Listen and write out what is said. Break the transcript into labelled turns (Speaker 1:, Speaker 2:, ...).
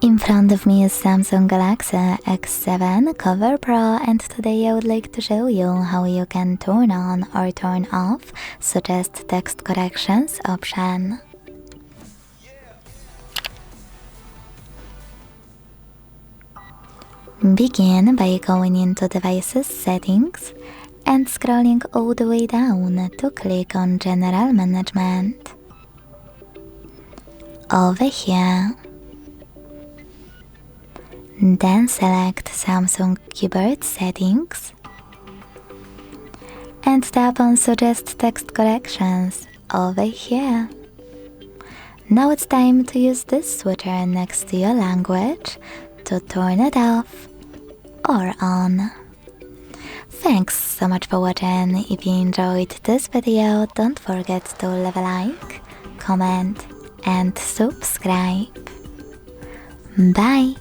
Speaker 1: In front of me is Samsung Galaxy XCover7 Pro, and today I would like to show you how you can turn on or turn off Suggest Text Corrections option. Begin by going into Devices Settings and scrolling all the way down to click on General Management. Over here, then select Samsung Keyboard Settings and tap on Suggest Text Corrections over here. Now it's time to use this switcher next to your language to turn it off or on. Thanks so much for watching. If you enjoyed this video, don't forget to leave a like, comment and subscribe. Bye!